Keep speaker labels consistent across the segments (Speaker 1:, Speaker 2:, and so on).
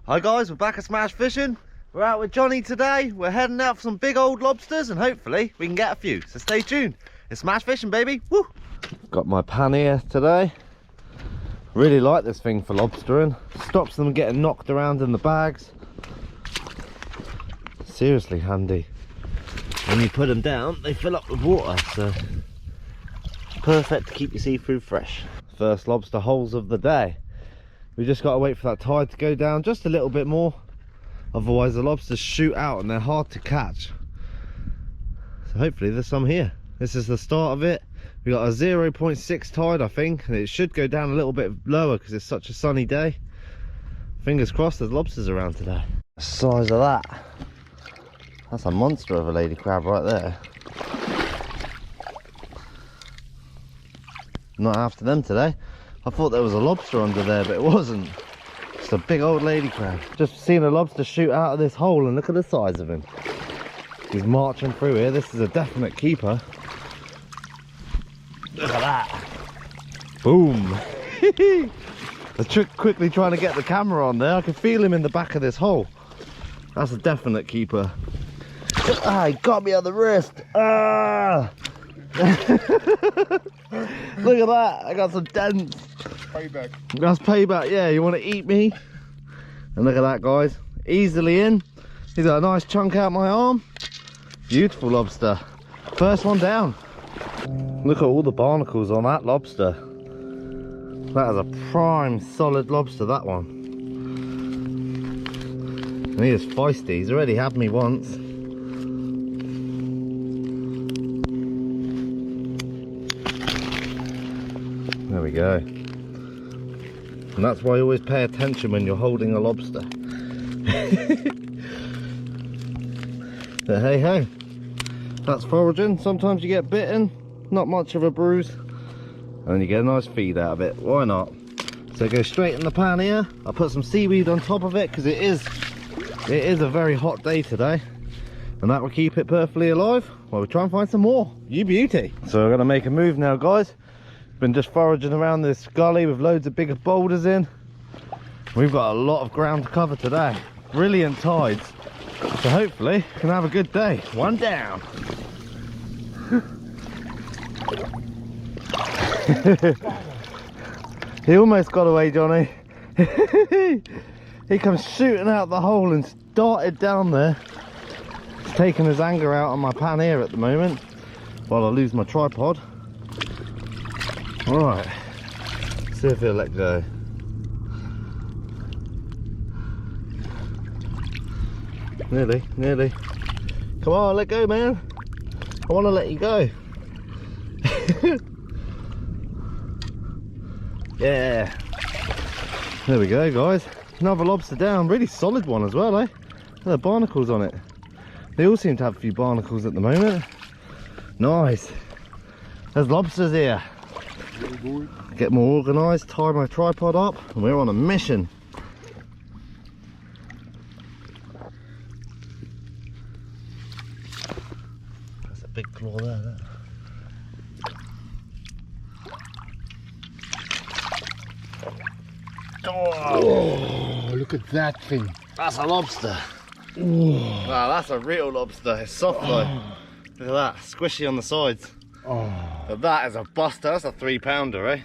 Speaker 1: Hi guys, we're back at Smash Fishing. We're out with Johnny today. We're heading out for some big old lobsters and hopefully we can get a few. So stay tuned. It's Smash Fishing, baby. Woo! Got my pannier today. Really like this thing for lobstering. Stops them getting knocked around in the bags. Seriously handy. When you put them down, they fill up with water, so perfect to keep your seafood fresh. First lobster holes of the day. We just got to wait for that tide to go down just a little bit more, otherwise the lobsters shoot out and they're hard to catch. So hopefully there's some here. This is the start of it. We got a 0.6 tide, I think, and it should go down a little bit lower because it's such a sunny day. Fingers crossed there's lobsters around today. The size of that, that's a monster of a lady crab right there. Not after them today. I thought there was a lobster under there, but it wasn't. Just a big old lady crab. Just seen a lobster shoot out of this hole and look at the size of him. He's marching through here. This is a definite keeper. Look at that. Boom. I quickly trying to get the camera on there. I can feel him in the back of this hole. That's a definite keeper. Ah, he got me on the wrist. Ah. Look at that, I got some dents.
Speaker 2: Payback.
Speaker 1: That's payback, yeah. You want to eat me? And look at that, guys. Easily in. He's got a nice chunk out my arm. Beautiful lobster. First one down. Look at all the barnacles on that lobster. That is a prime solid lobster, that one. And he is feisty. He's already had me once. There we go. And that's why you always pay attention when you're holding a lobster. But hey ho, that's foraging. Sometimes you get bitten, not much of a bruise, and you get a nice feed out of it. Why not? So go straight in the pan here. I'll put some seaweed on top of it because it is a very hot day today, and that will keep it perfectly alive while we try and find some more. You beauty. So we're going to make a move now, guys. Been just foraging around this gully with loads of bigger boulders in. We've got a lot of ground to cover today. Brilliant tides. So hopefully we can have a good day. One down. He almost got away, Johnny. He comes shooting out the hole and darted down there. He's taking his anger out on my pan here at the moment while I lose my tripod. Alright, see if he'll let go. Nearly. Come on, let go, man. I want to let you go. Yeah. There we go, guys. Another lobster down. Really solid one as well, eh? There are barnacles on it. They all seem to have a few barnacles at the moment. Nice. There's lobsters here. Get more organised, tie my tripod up, and we're on a mission. That's a big claw there.
Speaker 2: Oh, look at that thing.
Speaker 1: That's a lobster.
Speaker 2: Oh.
Speaker 1: Wow, that's a real lobster. It's soft though. Look at that, squishy on the sides.
Speaker 2: Oh.
Speaker 1: But that is a buster. That's a 3-pounder, eh?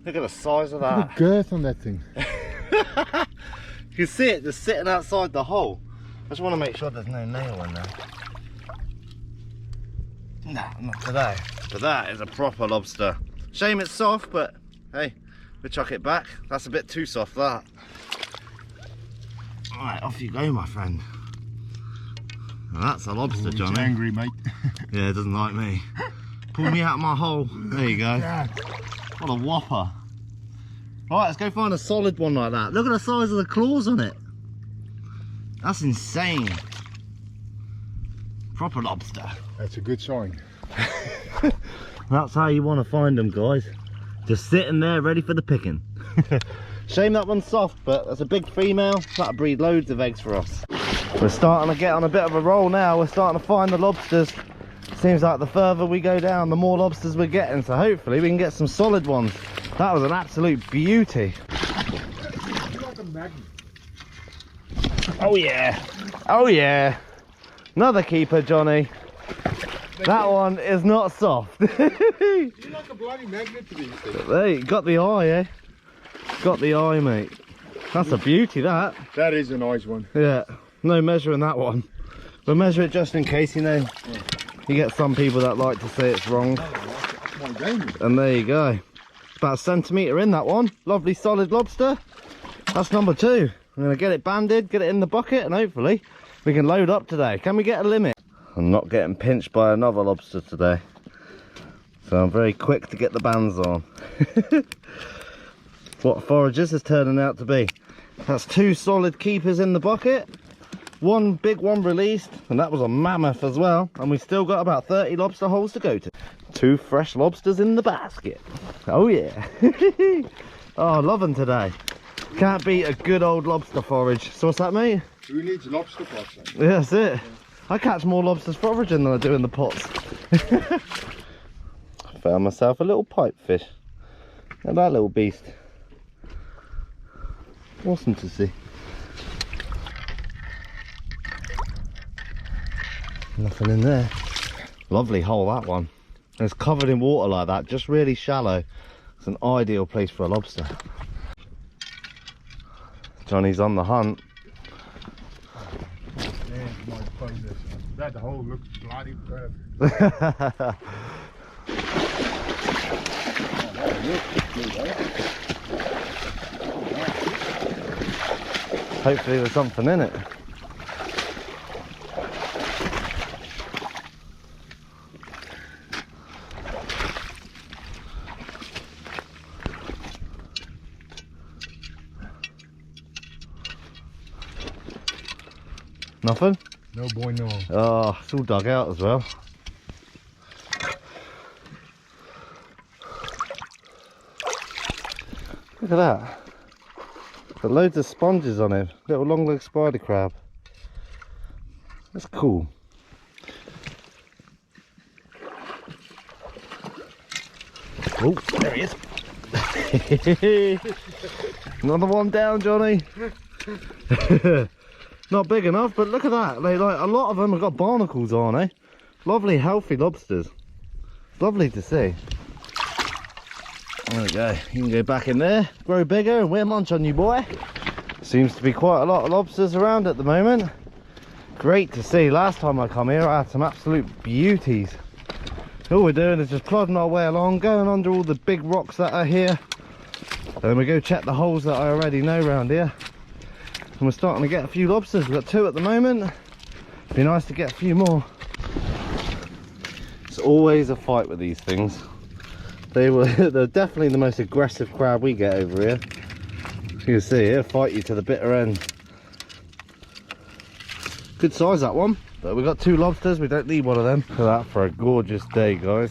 Speaker 1: Look at the size of that.
Speaker 2: Look at the girth on that thing.
Speaker 1: You can see it just sitting outside the hole. I just want to make sure there's no nail in there. Nah, not today. But that is a proper lobster. Shame it's soft, but hey, we'll chuck it back. That's a bit too soft, that. Alright, off you go, my friend. Now that's a lobster, Johnny.
Speaker 2: He's angry, mate.
Speaker 1: Yeah, it doesn't like me. Pull me out of my hole. There you go. What a whopper. Right, let's go find a solid one like that. Look at the size of the claws on it. That's insane. Proper lobster.
Speaker 2: That's a good sign.
Speaker 1: That's how you want to find them, guys. Just sitting there ready for the picking. Shame that one's soft, but that's a big female. That'll breed loads of eggs for us. We're starting to get on a bit of a roll now. We're starting to find the lobsters. Seems like the further we go down, the more lobsters we're getting. So hopefully we can get some solid ones. That was an absolute beauty.
Speaker 2: Like a magnet.
Speaker 1: Oh yeah. Oh yeah. Another keeper, Johnny. That one is not soft.
Speaker 2: You're like a bloody magnet to these things.
Speaker 1: Hey, got the eye, eh? Got the eye, mate. That's a beauty, that.
Speaker 2: That is a nice one.
Speaker 1: Yeah, no measuring that one. We'll measure it just in case, you know. You get some people that like to say it's wrong.
Speaker 2: That's my game.
Speaker 1: And there you go. About a centimetre in that one. Lovely solid lobster. That's number 2. I'm going to get it banded, get it in the bucket, and hopefully we can load up today. Can we get a limit? I'm not getting pinched by another lobster today. So I'm very quick to get the bands on. What Foragers is turning out to be. That's 2 solid keepers in the bucket. 1 big one released, and that was a mammoth as well. And we still got about 30 lobster holes to go to. 2 fresh lobsters in the basket. Oh yeah. Oh, loving today. Can't beat a good old lobster forage. So what's that, mate?
Speaker 2: Who needs lobster pots?
Speaker 1: Yeah, that's it. I catch more lobsters foraging than I do in the pots. Found myself a little pipefish. Look at that little beast. Awesome to see. Nothing in there. Lovely hole, that one. And it's covered in water like that, just really shallow. It's an ideal place for a lobster. Johnny's on the hunt.
Speaker 2: That hole looks bloody perfect.
Speaker 1: Hopefully there's something in it. Nothing?
Speaker 2: No boy, no.
Speaker 1: Oh, it's all dug out as well. Look at that. Got loads of sponges on it. Little long leg spider crab. That's cool. Oh, there he is. Another one down, Johnny. Not big enough, but look at that. They, like, a lot of them have got barnacles on, eh? Lovely, healthy lobsters. Lovely to see. There we go. You can go back in there, grow bigger, and we'll munch on you, boy. Seems to be quite a lot of lobsters around at the moment. Great to see. Last time I come here, I had some absolute beauties. All we're doing is just plodding our way along, going under all the big rocks that are here. And then we go check the holes that I already know around here. And we're starting to get a few lobsters. We've got 2 at the moment. Be nice to get a few more. It's always a fight with these things. They're definitely the most aggressive crab we get over here. You can see, it'll fight you to the bitter end. Good size, that one. But we've got 2 lobsters, we don't need one of them. Look at that for a gorgeous day, guys.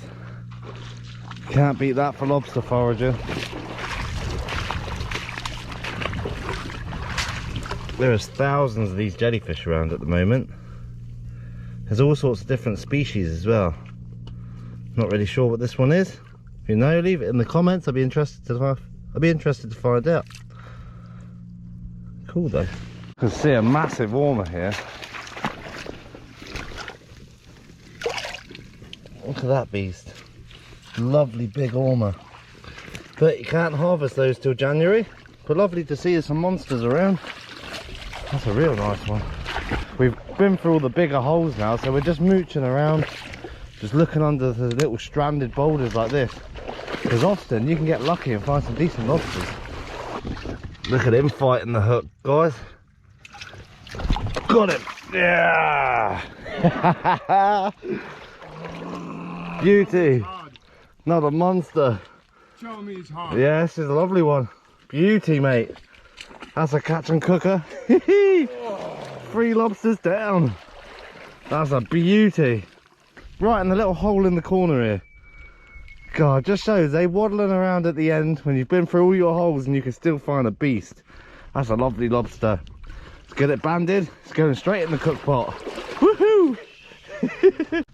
Speaker 1: Can't beat that for lobster foraging. There's thousands of these jellyfish around at the moment. There's all sorts of different species as well. Not really sure what this one is. If you know, leave it in the comments. I'd be interested to find out. Cool though. You can see a massive wormer here. Look at that beast. Lovely big wormer. But you can't harvest those till January. But lovely to see there's some monsters around. That's a real nice one. We've been through all the bigger holes now, so we're just mooching around, just looking under the little stranded boulders like this. Because often you can get lucky and find some decent lobsters. Look at him fighting the hook, guys. Got him! Yeah! Beauty! Another monster.
Speaker 2: Show me his heart.
Speaker 1: Yeah, this is a lovely one. Beauty, mate. That's a catch and cooker. 3 lobsters down. That's a beauty. Right in the little hole in the corner here. God, just shows they waddling around at the end when you've been through all your holes and you can still find a beast. That's a lovely lobster. Let's get it banded. It's going straight in the cook pot. Woohoo!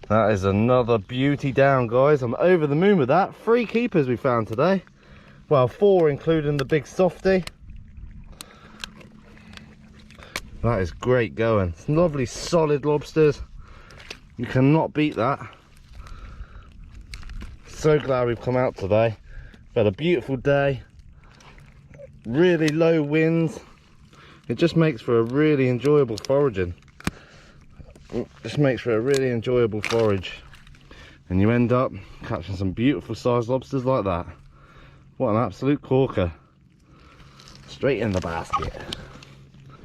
Speaker 1: That is another beauty down, guys. I'm over the moon with that. 3 keepers we found today. Well, 4 including the big softie. That is great going. It's lovely solid lobsters. You cannot beat that. So glad we've come out today. We've had a beautiful day. Really low winds. It just makes for a really enjoyable foraging. It just makes for a really enjoyable forage. And you end up catching some beautiful sized lobsters like that. What an absolute corker. Straight in the basket.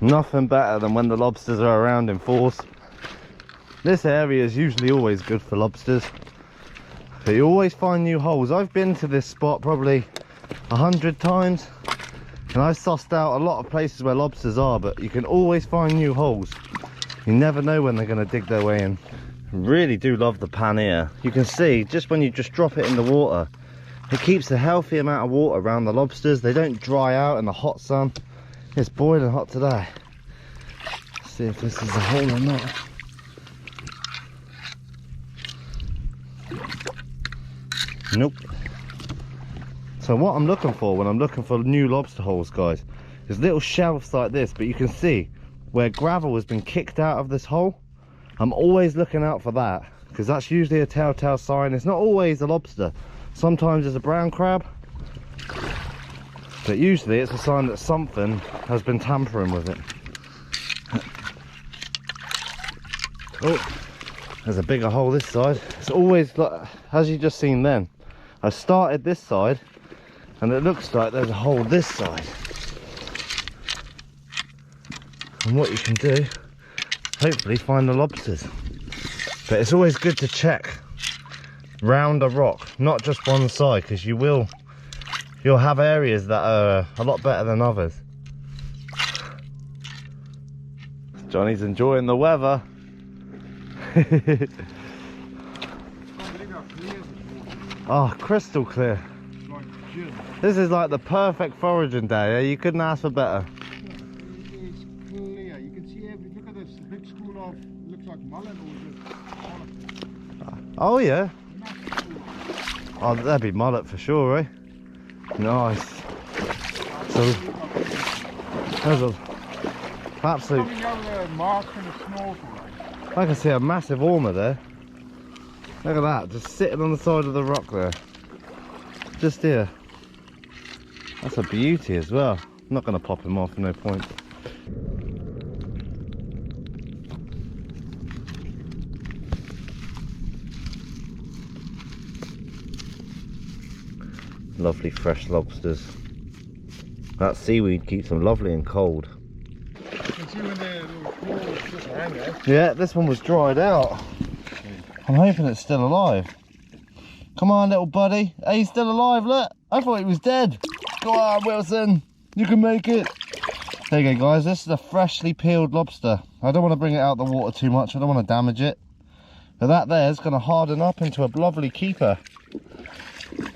Speaker 1: Nothing better than when the lobsters are around in force. This area is usually always good for lobsters, but you always find new holes. I've been to this spot probably 100 times and I've sussed out a lot of places where lobsters are, but you can always find new holes. You never know when they're going to dig their way in. Really do love the pan here. You can see just when you just drop it in the water, it keeps a healthy amount of water around the lobsters. They don't dry out in the hot sun. It's boiling hot today. Let's see if this is a hole or not. Nope. So what I'm looking for when I'm looking for new lobster holes, guys, is little shelves like this, but you can see where gravel has been kicked out of this hole. I'm always looking out for that, because that's usually a telltale sign. It's not always a lobster. Sometimes it's a brown crab, but usually it's a sign that something has been tampering with it. Oh, there's a bigger hole this side. It's always like, as you just seen then, I started this side and it looks like there's a hole this side. And what you can do, hopefully find the lobsters. But it's always good to check round a rock, not just one side, because you'll have areas that are a lot better than others. Johnny's enjoying the weather. Oh, crystal clear. This is like the perfect foraging day. You couldn't ask for better.
Speaker 2: It's clear. You can see every. Look at this big school of. Looks like mullet or just.
Speaker 1: Oh yeah. Oh, that'd be mullet for sure, eh? Nice. So there's a absolute. I can see a massive ormer there. Look at that, just sitting on the side of the rock there. Just here. That's a beauty as well. I'm not going to pop him off, no point. Lovely fresh lobsters. That seaweed keeps them lovely and cold.
Speaker 2: You can see when the little claws just hang there.
Speaker 1: Yeah, this one was dried out. I'm hoping it's still alive. Come on, little buddy. Hey, he's still alive, look. I thought he was dead. Go on, Wilson. You can make it. There you go, guys. This is a freshly peeled lobster. I don't want to bring it out the water too much. I don't want to damage it. But that there is going to harden up into a lovely keeper.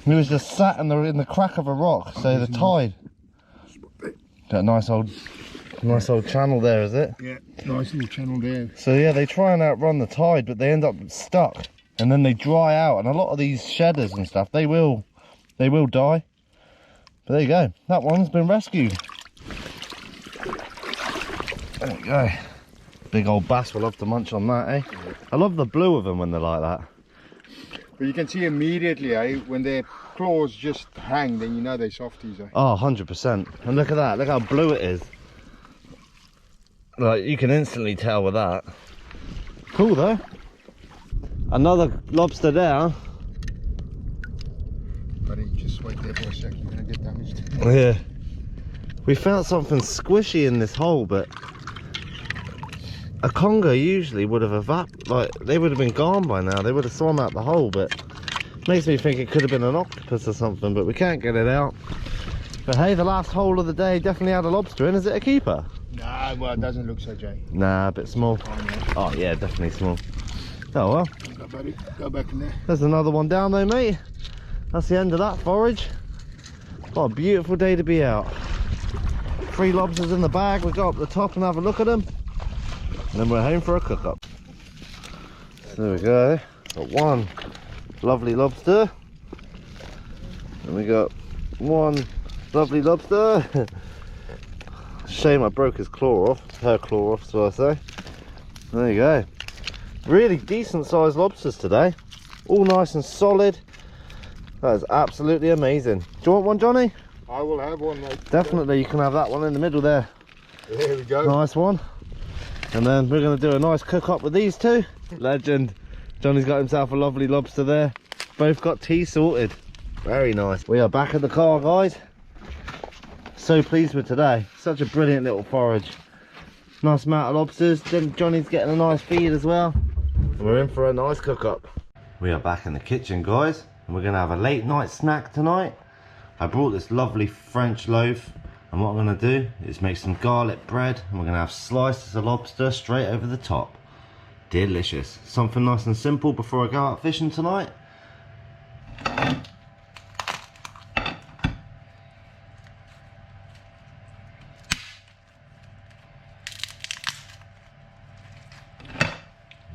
Speaker 1: He was just sat in the crack of a rock, so the tide. Got a nice old channel there, is it?
Speaker 2: Yeah, nice little channel there.
Speaker 1: So yeah, they try and outrun the tide, but they end up stuck, and then they dry out. And a lot of these shedders and stuff, they will die. But there you go. That one's been rescued. There we go. Big old bass will love to munch on that, eh? Yeah. I love the blue of them when they're like that.
Speaker 2: But you can see immediately, eh, when their claws just hang, then you know they're softies, eh?
Speaker 1: Oh, 100%. And look at that, look how blue it is. Like, you can instantly tell with that. Cool though. Another lobster there.
Speaker 2: Buddy, just wait there for a sec, you're gonna get damaged.
Speaker 1: Yeah. We found something squishy in this hole, but a conger usually would have they would have been gone by now. They would have swum out the hole, but makes me think it could have been an octopus or something, but we can't get it out. But hey, the last hole of the day definitely had a lobster in. Is it a keeper?
Speaker 2: Nah, well, it doesn't look so, Jay.
Speaker 1: Nah, a bit small. Oh yeah, definitely small. Oh well.
Speaker 2: Go, buddy. Go back in there.
Speaker 1: There's another one down though, mate. That's the end of that forage. What a beautiful day to be out. 3 lobsters in the bag. We'll go up the top and have a look at them. And then we're home for a cook-up. So there we go. Got 1 lovely lobster. And we got 1 lovely lobster. Shame I broke his claw off, her claw off, so I say. There you go. Really decent sized lobsters today. All nice and solid. That is absolutely amazing. Do you want one, Johnny?
Speaker 2: I will have one, mate.
Speaker 1: Definitely, you can have that one in the middle there.
Speaker 2: There we go.
Speaker 1: Nice one. And then we're going to do a nice cook up with these two. Legend. Johnny's got himself a lovely lobster there. Both got tea sorted. Very nice. We are back at the car, guys. So pleased with today. Such a brilliant little forage. Nice amount of lobsters. Then Johnny's getting a nice feed as well. And we're in for a nice cook up. We are back in the kitchen, guys. And we're going to have a late night snack tonight. I brought this lovely French loaf. And what I'm going to do is make some garlic bread. And we're going to have slices of lobster straight over the top. Delicious. Something nice and simple before I go out fishing tonight.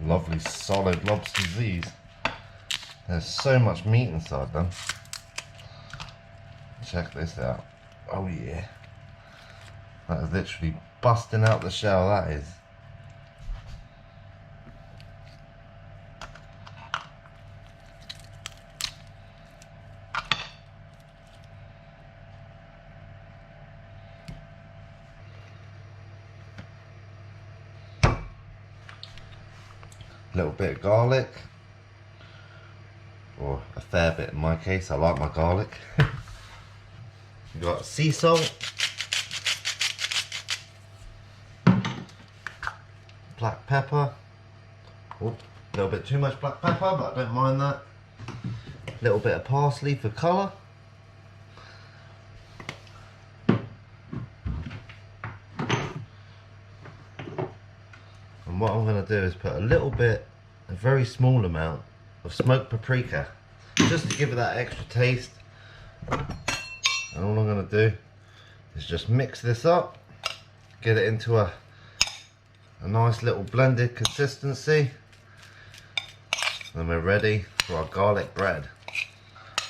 Speaker 1: Lovely solid lobsters these. There's so much meat inside them. Check this out. Oh yeah. That is literally busting out the shell, that is. A little bit of garlic, or a fair bit in my case. I like my garlic. We've got sea salt, black pepper. Oh, a little bit too much black pepper, but I don't mind that. A little bit of parsley for colour. And what I'm going to do is put a little bit, a very small amount of smoked paprika, just to give it that extra taste. And all I'm going to do is just mix this up, get it into a nice little blended consistency, and we're ready for our garlic bread.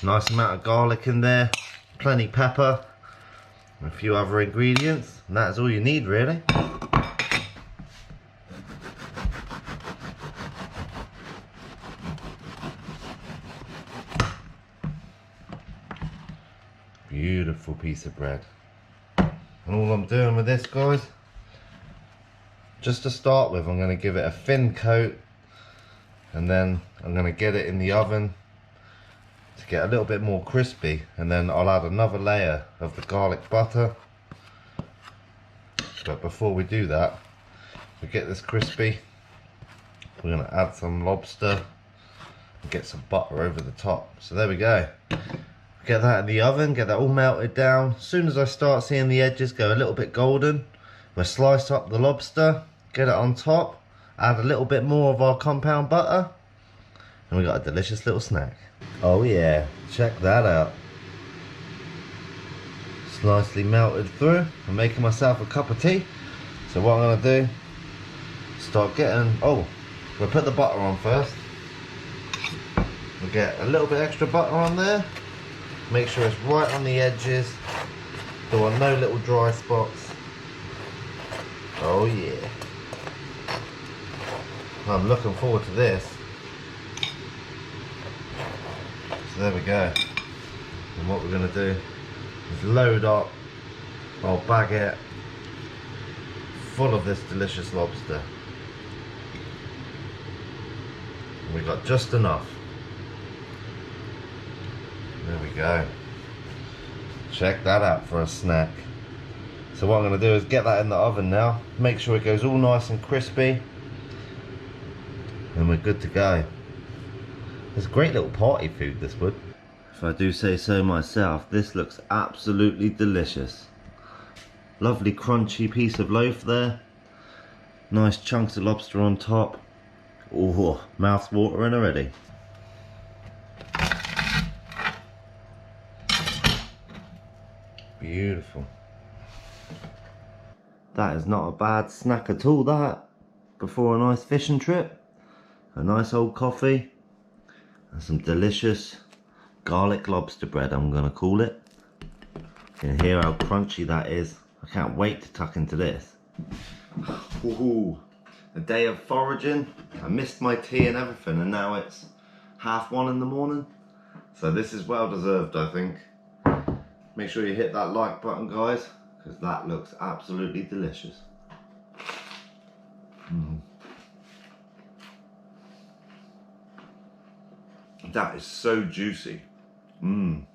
Speaker 1: Nice amount of garlic in there, plenty pepper, and a few other ingredients, and that is all you need really. Beautiful piece of bread. And all I'm doing with this, guys, just to start with, I'm going to give it a thin coat, and then I'm going to get it in the oven to get a little bit more crispy, and then I'll add another layer of the garlic butter. But before we do that, to get this crispy, we're going to add some lobster and get some butter over the top. So there we go. Get that in the oven, get that all melted down. As soon as I start seeing the edges go a little bit golden, we'll slice up the lobster, get it on top, add a little bit more of our compound butter, and we got a delicious little snack. Oh yeah, check that out. It's nicely melted through. I'm making myself a cup of tea. So what I'm going to do, start getting, we'll put the butter on first. We'll get a little bit extra butter on there. Make sure it's right on the edges. There are no little dry spots. Oh yeah. I'm looking forward to this. So there we go. And what we're going to do is load up our baguette full of this delicious lobster. And we got just enough. There we go. Check that out for a snack. So what I'm going to do is get that in the oven now. Make sure it goes all nice and crispy. And we're good to go. It's great little party food, this would. If I do say so myself, this looks absolutely delicious. Lovely crunchy piece of loaf there. Nice chunks of lobster on top. Oh, mouth's watering already. Beautiful. That is not a bad snack at all, that. Before a nice fishing trip. A nice old coffee. And some delicious garlic lobster bread, I'm going to call it. You can hear how crunchy that is. I can't wait to tuck into this. Ooh, a day of foraging. I missed my tea and everything, and now it's 1:30 in the morning. So this is well deserved, I think. Make sure you hit that like button, guys, because that looks absolutely delicious. That is so juicy. You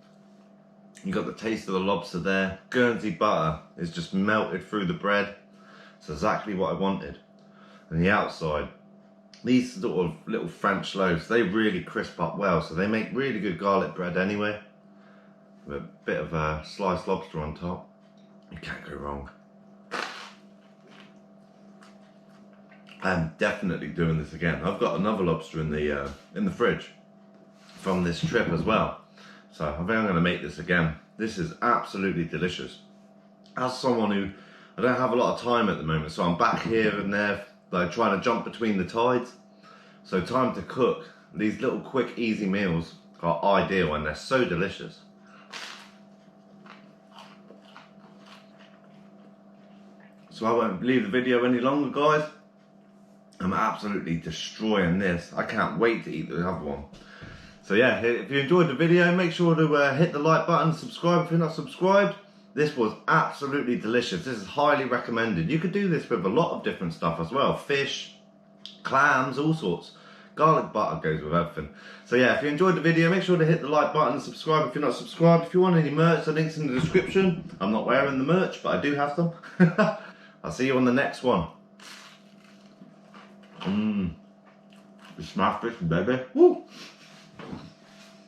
Speaker 1: got the taste of the lobster there. Guernsey butter is just melted through the bread. It's exactly what I wanted. And the outside, these sort of little French loaves, they really crisp up well, so they make really good garlic bread anyway. With a bit of a sliced lobster on top. You can't go wrong. I'm definitely doing this again. I've got another lobster in the fridge from this trip as well. So I think I'm going to make this again. This is absolutely delicious. As someone who, I don't have a lot of time at the moment, so I'm back here and there, like trying to jump between the tides. So time to cook. These little quick, easy meals are ideal and they're so delicious. So I won't leave the video any longer, guys. I'm absolutely destroying this. I can't wait to eat the other one. So yeah, if you enjoyed the video, make sure to hit the like button, subscribe if you're not subscribed. This was absolutely delicious. This is highly recommended. You could do this with a lot of different stuff as well. Fish, clams, all sorts. Garlic butter goes with everything. So yeah, if you enjoyed the video, make sure to hit the like button and subscribe if you're not subscribed. If you want any merch, the link's in the description. I'm not wearing the merch, but I do have some. I'll see you on the next one. Smash fish, baby. Woo!